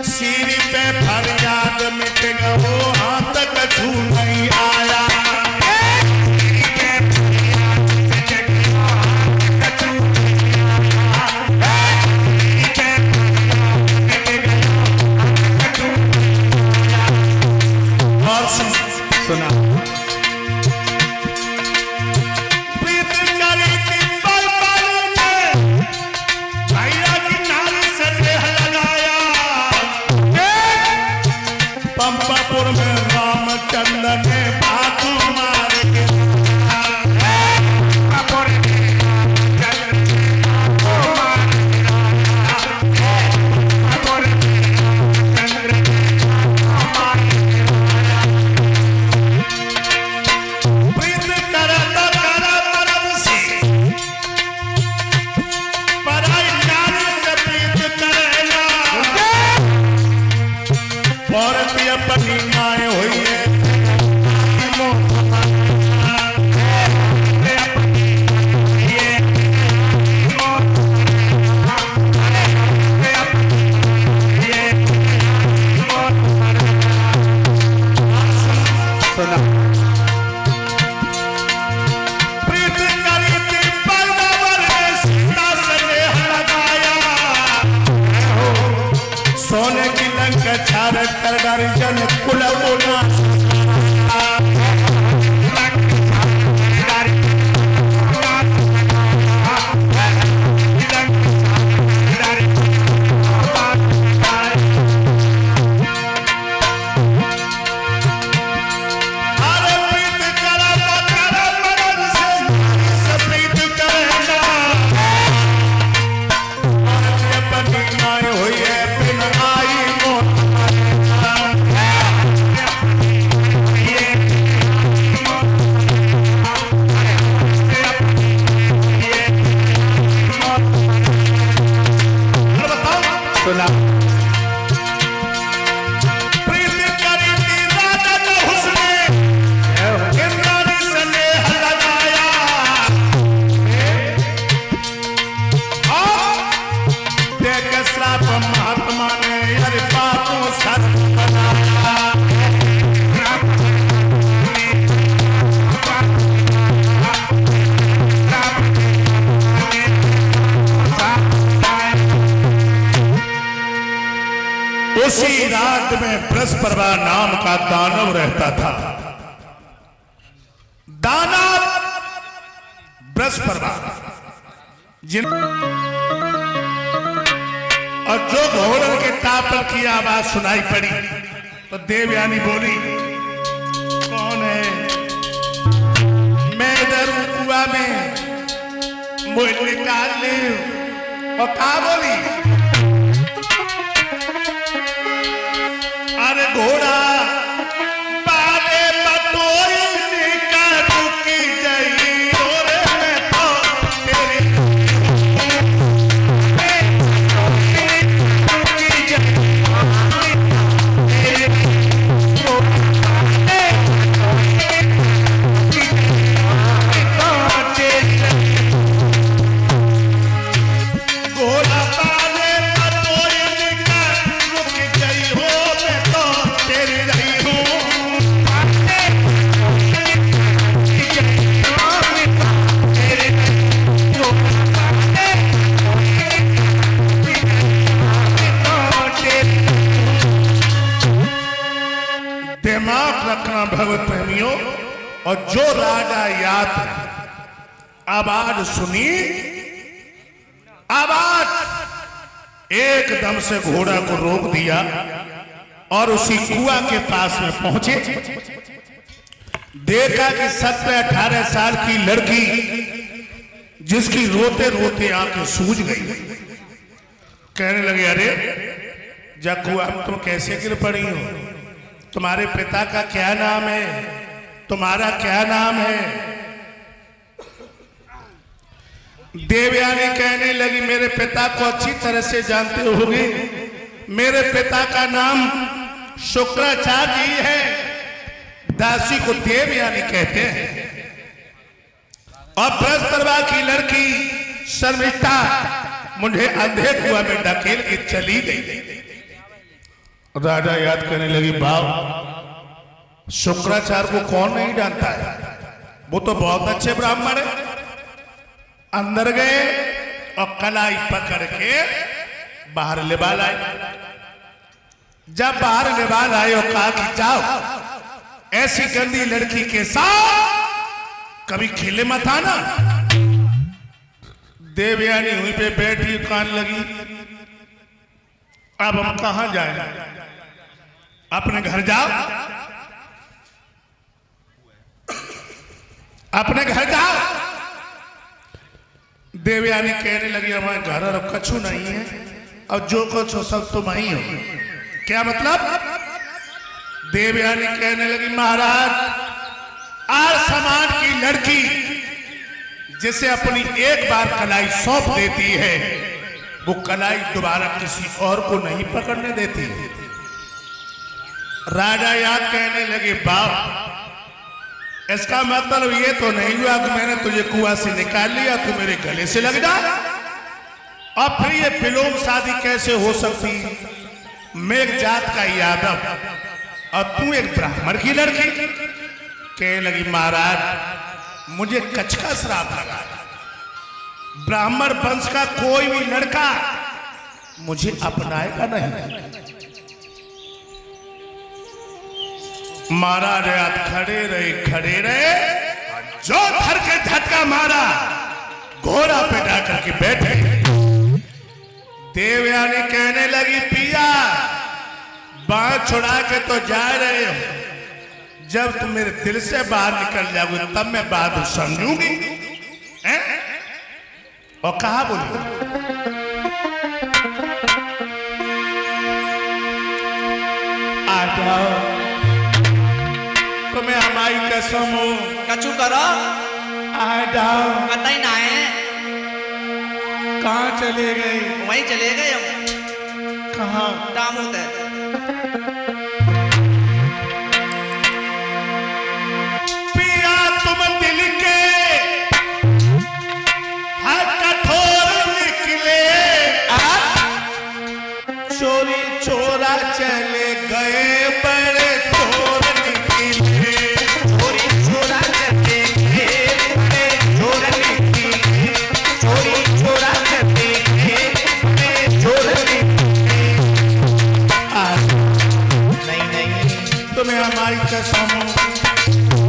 सिर पे फरियाद मिट गयो हाथ कछु नहीं आया। और सुना पंपापुर में रामचंद्र ने बात मार के प्रीत करता करा मरद से पराई नारी से प्रीत करेगा और भी अपनी माए हुई है। प्रीत करी थी परवार में सीता से नेह लगाया सोने की लंक छार कर दर्जन कुल बोला महात्मा ने अरे बापों सर बनाया। उसी रात में बृहस्पति नाम का दानव रहता था। दानव बृहस्पति जिन और जो घोड़े के टापर की आवाज सुनाई पड़ी तो देवयानी बोली कौन है? मैं इधर कुआ में मुझे निकाल ले। और कहा बोली अरे घोड़ा बाले बटोरी निकाल रुकी गई और मैं तो तेरे रखना भगवत प्रेमियों। और जो राजा याद आवाज सुनी आवाज एकदम से घोड़ा को रोक दिया और उसी कुआं के पास में पहुंचे। देखा कि 17-18 साल की लड़की जिसकी रोते रोते आंखें सूज गई कहने लगे अरे जक्कू अब तुम कैसे गिर पड़ी हो? तुम्हारे पिता का क्या नाम है? तुम्हारा क्या नाम है? देवयानी कहने लगी मेरे पिता को अच्छी तरह से जानते होंगे। मेरे पिता का नाम शुक्राचार्य जी है। दासी को देवयानी कहते हैं। और बृहस्पति की लड़की शर्मिष्ठा मुझे अंधे कुआं में ढकेल के चली गई। राजा याद करने लगी, बाप शुक्राचार्य को कौन नहीं जानता है, वो तो बहुत अच्छे ब्राह्मण है। अंदर गए और कलाई पकड़ के बाहर लेबा लाए। जब बाहर लेबा लाए और कहा कि जाओ ऐसी गंदी लड़की के साथ कभी खेले मत आना। देवयानी हुई पे बैठी कान लगी, अब हम कहां जाए, अपने घर जाओ, अपने घर जाओ। देवयानी कहने लगी, हमारे घर और कछु नहीं है और जो कुछ हो सब तुम ही हो। क्या मतलब? देवयानी कहने लगी, महाराज आज समाज की लड़की जिसे अपनी एक बार कलाई सौंप देती है वो कलाई दोबारा किसी और को नहीं पकड़ने देती। राजा याद कहने लगे, बाप इसका मतलब ये तो नहीं हुआ कि मैंने तुझे कुआं से निकाल लिया, तू मेरे गले से लग जा। और फिर ये विलोम शादी कैसे हो सकती? मैं एक जात का यादव और तू एक ब्राह्मण की लड़की। कहने लगी, महाराज मुझे कच्छ का श्राप लगा, ब्राह्मण वंश का कोई भी लड़का मुझे अपनाएगा नहीं। महाराज याद खड़े रहे, जो धर के झटका मारा घोड़ा पे जाकर के बैठे। देवयानी कहने लगी, पिया बांह छुड़ा के तो जा रहे हो, जब तुम मेरे दिल से बाहर निकल जाओगे तब मैं बात समझूंगी। और कहा बोली, आ जाओ तुम्हें हमारी कसम हो, कछु करो, आ जाओ। कतई ना है, कहाँ चले गए? वहीं चले गए हम। कहाँ? दामोदर। पिया तुम दिल के हर कठोर निकले, चोरी चोरा चले गए बड़े चोर निकले। चोरी चोरा चले गए बड़े चोर निकले, चोरी चोरा चले गए बड़े चोर निकले। नहीं तुम्हें हमारी कसम,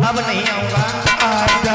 अब नहीं आऊंगा। आ जा।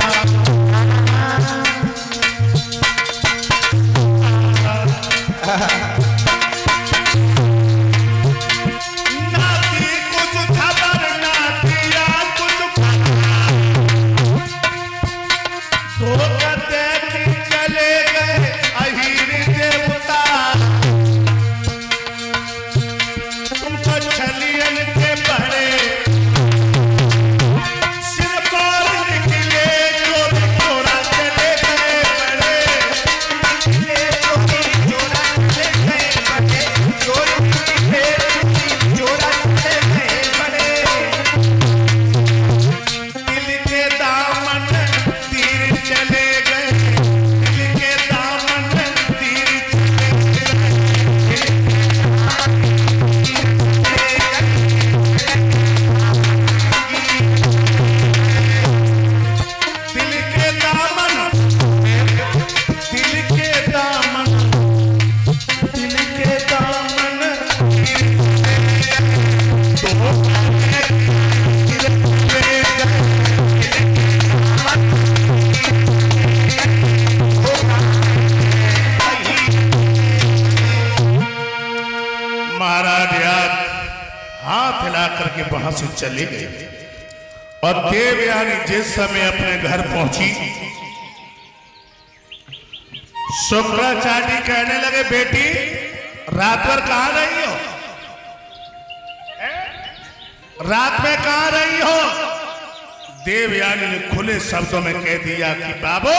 करके वहां से चले गए। और देवयानी जिस समय अपने घर पहुंची, शुक्राचार्य कहने लगे, बेटी रात भर कहां रही हो? रात में कहां रही हो? देवयानी ने खुले शब्दों में कह दिया कि बाबू,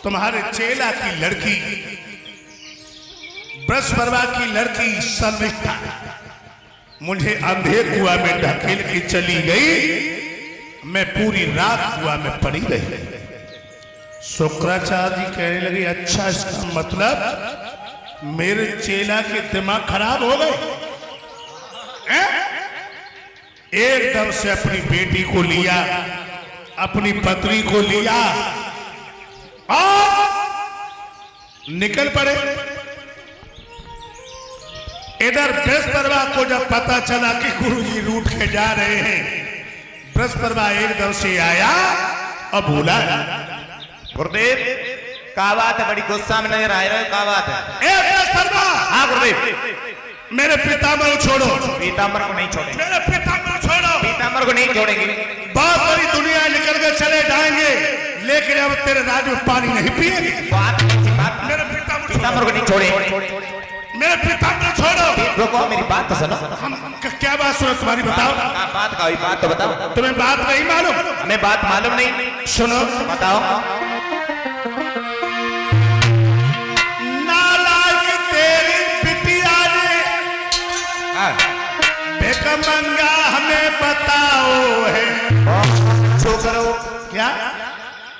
तुम्हारे चेला की लड़की, बृहस्पति की लड़की शर्मिष्ठा मुझे अंधे कुआं में ढकेल के चली गई, मैं पूरी रात कुआं में पड़ी रही। शुक्राचार्य जी कहने लगे, अच्छा इसका मतलब मेरे चेला के दिमाग खराब हो गए। एकदम से अपनी बेटी को लिया, अपनी पत्नी को लिया और निकल पड़े। इधर बृहस्पतिवार को जब पता चला कि गुरुजी रूठ के जा रहे हैं, बृहस्पतिवार एकदम से आया और भूला। गुरुदेव क्या बात है, बड़ी गुस्सा में नजर आ रहे हो, क्या बात है? बृहस्पतिवार, हाँ गुरुदेव, मेरे पितामह को छोड़ो। पीताम्बर को नहीं छोड़ेंगे, मेरे पितामह को छोड़ो। पीताम्बर को नहीं छोड़ेंगे। बहुत बड़ी दुनिया निकल के चले जाएंगे, लेकिन अब तेरे राज्य में पानी नहीं पिएंगे। बात कैसी बात? मेरे पितामह पीताम्बर को नहीं छोड़ेंगे। मेरे पितामह को छोड़ो। रुको, मेरी बात तो सुनो। हम क्या बात सुनो तुम्हारी, बताओ। बात का बात तो बताओ। तुम्हें बात नहीं मालूम? हमें बात मालूम नहीं। सुनो, बताओ। नालायक तेरी बिटिया ने भिखमंगा हमें बताओ है। शो करो। क्या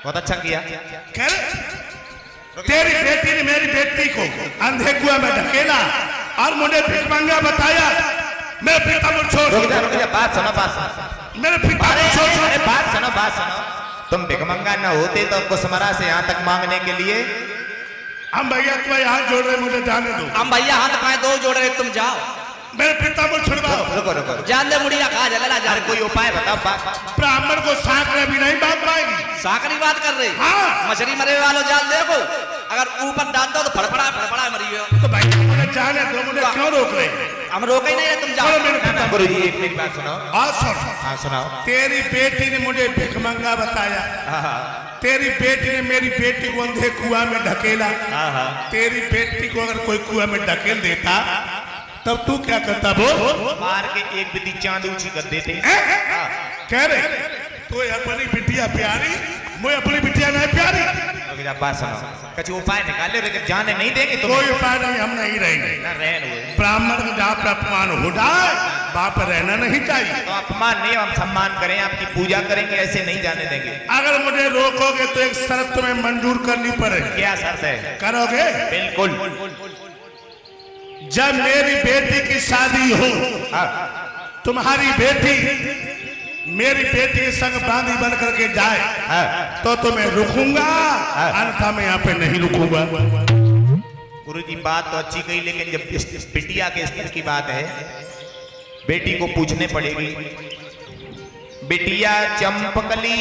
बहुत अच्छा किया। कह रहे तेरी बेटी ने मेरी बेटी को अंधे कुआं में ढकेला और मुझे भिखमंगा बताया। मेरे पिता को छोड़। रुक जा, बात सुनो, बात सुनो। मेरे पिता को छोड़। अरे बात सुनो, बात सुनो। तुम भिखमंगा न होते तो कुसमरा से यहाँ तक मांगने के लिए। हम भैया तुम्हें हाथ जोड़ रहे, मुझे जाने दो। हम भैया हाथ पाए दो जोड़ रहे, तुम जाओ। मेरे पिता को छुड़वाओ। रुको रुको, जान दे मुड़िया कहा जला जा। कोई उपाय बताओ। ब्राह्मण को साथ में भी नहीं बात पाएगी। साकरी बात कर रही। हाँ। मछली मरे वालों जान देखो, अगर ऊपर डाल दो तो फड़फड़ा मरी हो। तो भाई मुझे जाने दो, मुझे क्यों रोक रहे? हम रोके ही नहीं है, तुम जाओ। मेरे पिता गुरु जी एक मेरी बात सुनो। हाँ सुन। हाँ सुनाओ। तेरी बेटी ने मुझे भिखमंगा बताया। तेरी बेटी ने मेरी बेटी को अंधे कुआं में ढकेला। तेरी बेटी को अगर कोई कुआं में ढकेल देता तब तू क्या करता? बोल। मार के एक बिल्ली चांद ऊंची कर देते। कह रहे तो अपनी बिटिया प्यारी, मुझे अपनी बिटिया नहीं प्यारी। बात सुनो, कुछ उपाय निकाले, लेकिन जाने नहीं देंगे तो। कोई उपाय नहीं, हम नहीं रहेंगे। ब्राह्मण का जहाँ पर अपमान हो जाए वहां पर रहना नहीं चाहिए। तो अपमान नहीं, हम सम्मान करें, आपकी पूजा करेंगे, ऐसे नहीं जाने देंगे। अगर मुझे रोकोगे तो एक शर्त तुम्हें मंजूर करनी पड़ेगी। क्या शर्त है? करोगे? बिल्कुल। जब मेरी बेटी की शादी हो, तुम्हारी बेटी मेरी बेटी के संग बांधी बन करके जाए तो मैं रुकूंगा, अन्यथा मैं यहाँ पे नहीं रुकूंगा। गुरु जी बात तो अच्छी कही, लेकिन जब इस बिटिया के स्तर की बात है, बेटी को पूछने पड़ेगी। बिटिया चंपकली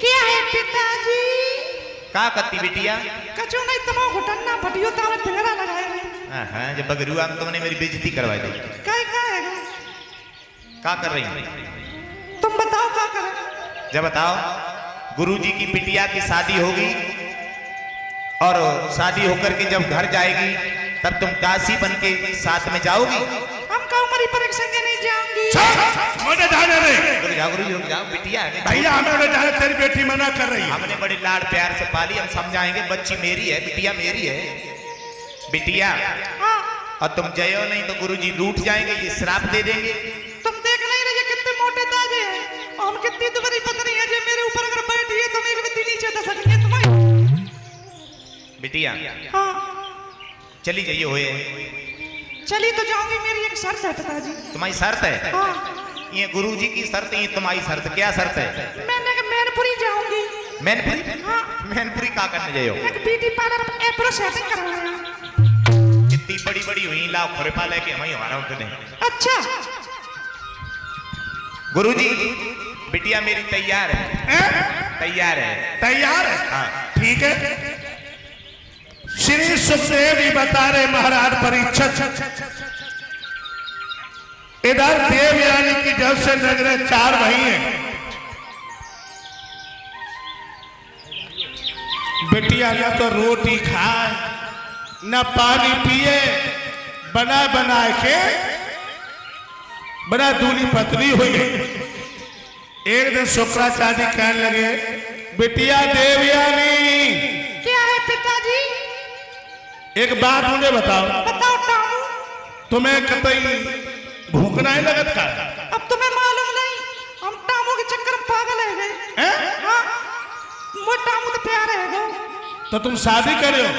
क्या है पिताजी? का करती बिटिया? कचो नहीं तमो घुटना फटियो तावे ठेरा लगाए रे। हाँ, जब बगरुआ में तुमने मेरी बेइज्जती करवाई दी। काय है? का कर रही है? तुम बताओ क्या कर? जब बताओ। गुरुजी की बिटिया की शादी होगी और शादी होकर के जब घर जाएगी तब तुम दासी बन के साथ में जाओगी। हम का उमरी पर एक संगे नहीं जाऊंगी। मुझे जाने दे। रुक जाओ गुरुजी, रुक जाओ। बिटिया है भैया, हमें उन्हें जाने, तेरी बेटी मना कर रही है। हमने बड़े लाड प्यार से पाली, हम समझाएंगे। बच्ची मेरी है, बिटिया मेरी है। बिटिया हाँ। और तुम जयो नहीं तो गुरुजी रूठ जाएंगे, ये श्राप दे देंगे। तुम देख नहीं रहे कितने मोटे ताजे हैं, हम कितनी तुम्हारी पत्नी है जो मेरे ऊपर अगर बैठी है तो मेरे भी नीचे दसक है तुम्हारी। बिटिया हाँ। चली जाइए होए। चली तो जाऊंगी, मेरी एक शर्त है पिताजी। तुम्हारी शर्त है? हाँ। ये गुरुजी की शर्त, ये तुम्हारी शर्त। क्या शर्त है? मैंने कहा मैनपुरी जाऊंगी। मैनपुरी? हाँ। मैनपुरी का करने जाइयो? एक ब्यूटी पार्लर में एप्रो सेटिंग करवाया। इतनी बड़ी बड़ी हुई, लाओ खुरपा लेके हम ही हमारा उठने। अच्छा गुरुजी, बिटिया मेरी तैयार है। तैयार है? तैयार है? हाँ। ठीक है। श्री सुखदेव जी बता रहे महाराज परीक्षित, इधर देवयानी की जब से नजरें 4 महीने बिटिया न तो रोटी खाए न पानी पिए, बना बना के बड़ा दूली पतली हुई। एक दिन शुक्राचार्य कहने लगे, बिटिया देवयानी। क्या है पिताजी? एक बात मुझे बताओ, बताओ टामू। तुम्हें कतई भूख नहीं लगत का? अब तुम्हें मालूम नहीं, हम टामू के चक्कर में पागल है गए। हाँ, मुझे टामू तो प्यार है गो। तो तुम शादी करे हो?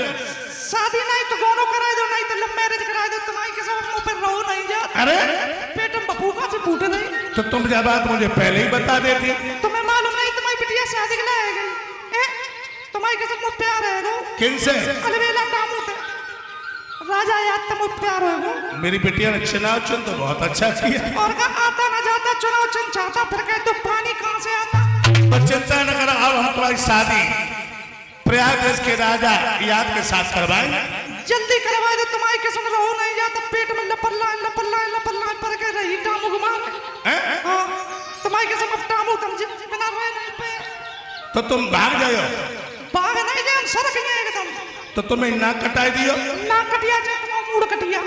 शादी नहीं तो दोनों करा दो, नहीं तो लव मैरिज करा दो। तुम्हारी के सब मुंह पर रहो नहीं जा। अरे पेट में बबू का से फूटे नहीं। तो तुम जब बात मुझे पहले ही बता देती। तुम्हें मालूम नहीं तुम्हारी बिटिया शादी के लिए गई तुम्हारी कसम में प्यार है गो किनसे? अलवेला टामू थे राजा याद तुम प्यार है गो। मेरी बिटिया ने चुनाव चुन तो बहुत अच्छा किया। और का आता ना जाता चुनाव चुन चाहता फिर कह तो पानी कहां से आता। तो चिंता न करो, अब हम तुम्हारी शादी प्रयाग देश के राजा याद के साथ करवाएंगे। जल्दी करवा दो तुम्हारी कसम रहो नहीं जाता पेट में लपल्ला पर के रही टामू घुमा हाँ तुम्हारी कसम अब टामू तुम बिना रोए नहीं पे। तो तुम भाग जाओ। भाग नहीं जाए सड़क गए एकदम। तो तुम्हें नाक कटाई दियो। नाक कटिया जाए तुम मूड कटिया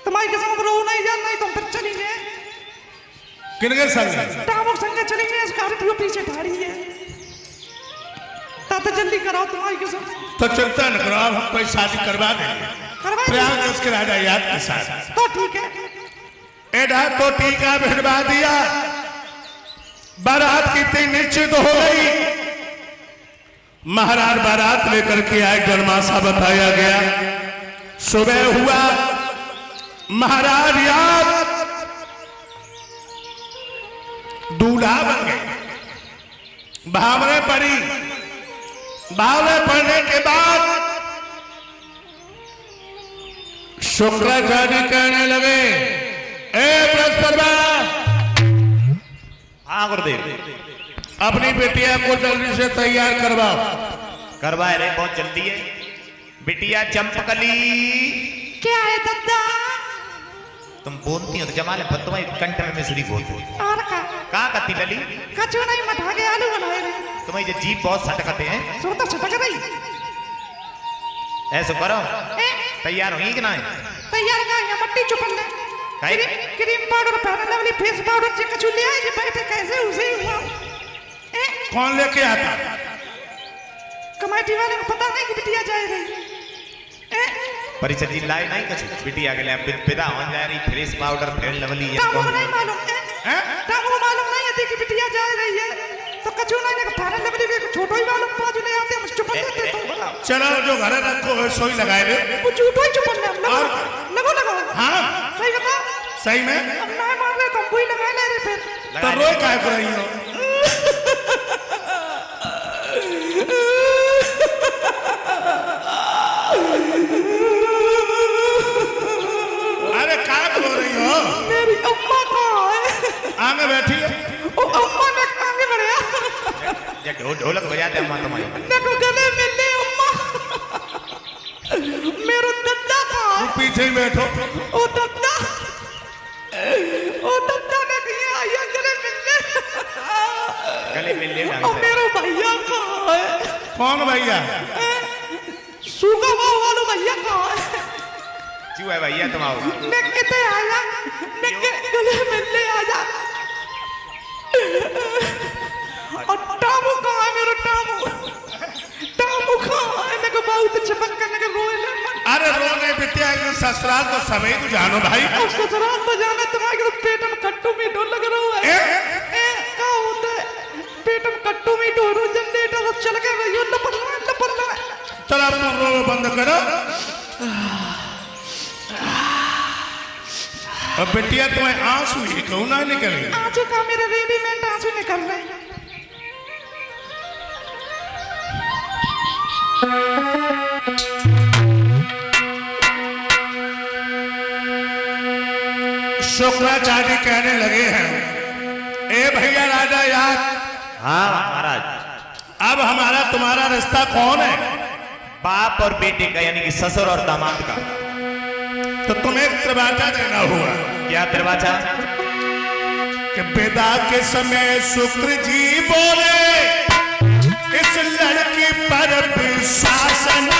तुम्हारी कसम अब रहो नहीं जाए नहीं तुम फिर चली गए किनके संग? टामू संग चली गए स्कॉर्पियो पीछे ठाड़ी है तो जल्दी कराओ तुम्हारी कसम। तो चिंता न करो, अब हम कोई शादी करवा देंगे प्रयाग देश के राजा याद के साथ। तो ठीक है एडा तो टीका भिड़वा दिया, बारात की तय निश्चित हो गई। महाराज बारात लेकर के आए, गरमासा बताया गया। सुबह हुआ, महाराज याद दूल्हा बन गए। भावने पड़ी, भावने पड़ने के बाद शुक्राचार्य कहने लगे, ए बृहस्पति हाँ गुरुदेव, अपनी बेटिया को जल्दी से तैयार करवाओ। करवाए रहे, बहुत जल्दी है। बिटिया चंपकली क्या है दद्दा? तुम बोलती हो तो जमाल है, तुम्हारी कंठ में मिश्री बोलते हो। और का कहाँ कती लली? कचू नहीं मठा के आलू बनाए रहे तुम्हारी जो जीभ बहुत सटकते हैं। सुरता छटक रही ऐसा करो, तैयार हुई कि ना? तैयार का या मट्टी चुपन ले काहे? क्रीम पाउडर पहन लवली फेस पाउडर से कचू ले आए जे बैठे कैसे उसे ही हुआ कौन लेके आता? कमेटी वाले को पता नहीं कि बिटिया जाए रही परिचय जी लाए नहीं कुछ बिटिया के लिए विदा हो जा रही, फ्रेश पाउडर फेल लवली ये टामू कौन? नहीं मालूम टामू मालूम नहीं है कि बिटिया जा रही है तो कचू नहीं ने फेरन लवली के छोटो ही मालूम पाजू ले आते हम चुपन देते तो चलो जो घर रखो सोई लगाए ले। वो झूठो ही चुपन ले लगो लगो हाँ सही बता सही में। अब ना मार रहे तुम कोई लगा ले रे फिर तो रोए काहे को रही हो? अरे काहे को रो रही हो? मेरी अम्मा कहाँ है? आगे बैठी है। ओ अम्मा ने आगे बढ़िया ये ढोलक बजाते अम्मा तुम्हारी। देखो गले में ले अम्मा मेरो दद्दा कहाँ है? पीछे ही बैठो। ओ दद्दा ने कहीं आया गले में ले गले में ले ओ डाल। मेरो भैया कहाँ है? कौन भैया? सूगा भाव वालो भैया कहाँ है? क्यों है भैया तुम आओ? नेके ते आया नेके गले में ले आजा और टामू कहाँ है? मेरो टामू कहाँ है? नेके बहुत चपक करने के रोए ले अरे रोने बिटिया के ससुराल तो समय तो जानो भाई। और ससुराल तो जाने तुम्हारे तो पेट में कट्टू में ढोल लग रहा है क्या होता है? पेट में कट्टू में ढोल जनरेटर तो चल के रही हो लपलना चलो तुम रो बंद करो। अब बेटिया तुम्हें आंसू ही कहूँ ना निकले। आंसू का मेरे रेडीमेड आंसू निकल रहे हैं। शुक्राचार्य कहने लगे हैं, ए भैया राजा याद। हाँ महाराज। अब हमारा तुम्हारा रिश्ता कौन है? बाप और बेटे का, यानी कि ससुर और दामाद का। तो तुम्हें एक त्रिवाचा देना हुआ। क्या त्रिवाचा? कि विदा के समय शुक्र जी बोले, इस लड़की पर विश्वास न